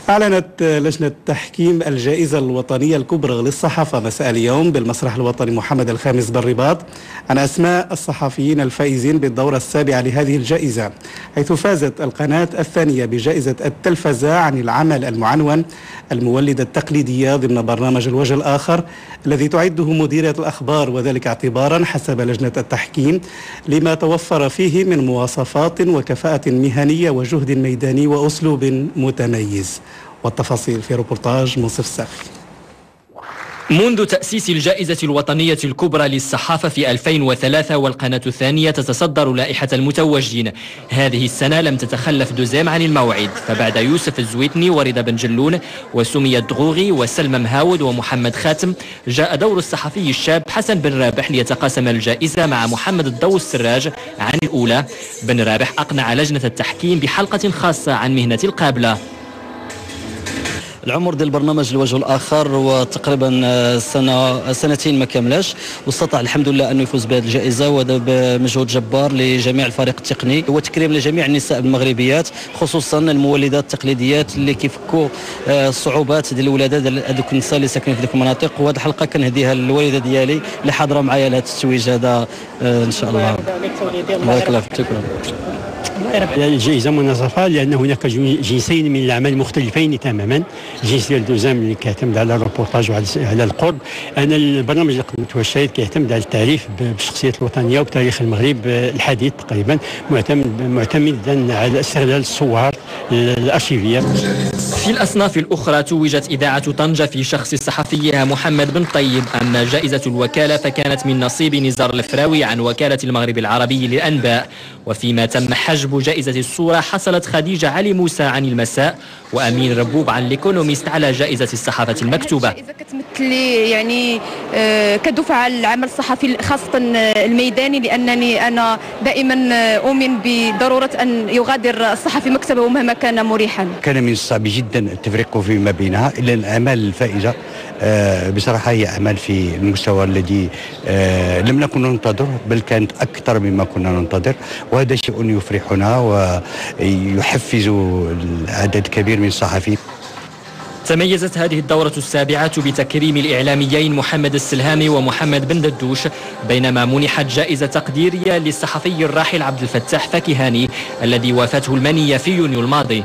أعلنت لجنة تحكيم الجائزة الوطنية الكبرى للصحافة مساء اليوم بالمسرح الوطني محمد الخامس بالرباط عن أسماء الصحفيين الفائزين بالدورة السابعة لهذه الجائزة، حيث فازت القناة الثانية بجائزة التلفزة عن العمل المعنون المولدة التقليدية ضمن برنامج الوجه الآخر الذي تعده مديرية الأخبار، وذلك اعتبارا حسب لجنة التحكيم لما توفر فيه من مواصفات وكفاءة مهنية وجهد ميداني وأسلوب متميز. والتفاصيل في روبورتاج منصف الساقي. منذ تأسيس الجائزة الوطنية الكبرى للصحافة في 2003 والقناة الثانية تتصدر لائحة المتوجين، هذه السنة لم تتخلف دوزيم عن الموعد، فبعد يوسف الزويتني ورضا بن جلون وسمية دغوغي وسلمى مهاود ومحمد خاتم، جاء دور الصحفي الشاب حسن بن رابح ليتقاسم الجائزة مع محمد الضو السراج عن الأولى. بن رابح أقنع لجنة التحكيم بحلقة خاصة عن مهنة القابلة. العمر ديال البرنامج الوجه الاخر وتقريبا سنتين ما كاملاش، واستطاع الحمد لله انه يفوز بهذه الجائزه، وهذا بمجهود جبار لجميع الفريق التقني وتكريم لجميع النساء المغربيات، خصوصا المولدات التقليديات اللي كيفكوا الصعوبات ديال الولاده ديال هذوك النساء اللي ساكنين في ذيك المناطق. وهذه الحلقه كنهديها للوالده ديالي اللي حاضره معايا لهذا التتويج هذا ان شاء الله. بارك الله فيك. شكرا. الجائزة منظفة لأن هناك جنسين من الأعمال مختلفين تماما، الجنس ديال دوزام اللي كيعتمد على الروبورتاج وعلى القرب، أنا البرنامج اللي قدمته الشهيد كيعتمد على التعريف بالشخصيات الوطنية وبتاريخ المغرب الحديث تقريبا، معتمدا على استغلال الصور الأرشيفية. في الأصناف الأخرى توجت إذاعة طنجة في شخص صحفيها محمد بن طيب، أما جائزة الوكالة فكانت من نصيب نزار الفراوي عن وكالة المغرب العربي للأنباء. وفيما تم حجب جائزة الصورة حصلت خديجة علي موسى عن المساء وأمين ربوب عن ليكونوميست على جائزة الصحافة المكتوبة. الجائزة كتمثل لي يعني كدفعة على العمل الصحفي خاصة الميداني، لأنني أنا دائما أؤمن بضرورة أن يغادر الصحفي مكتبه مهما كان مريحا. كان من الصعب جدا التفريق فيما بينها، إلا الأعمال الفائزة بصراحة هي أعمال في المستوى الذي لم نكن ننتظره، بل كانت أكثر مما كنا ننتظر، وهذا شيء يفرحنا ويحفز العدد كبير من الصحفيين. تميزت هذه الدورة السابعة بتكريم الإعلاميين محمد السلهامي ومحمد بن ددوش، بينما منحت جائزة تقديرية للصحفي الراحل عبد الفتاح فكهاني الذي وافته المنية في يونيو الماضي.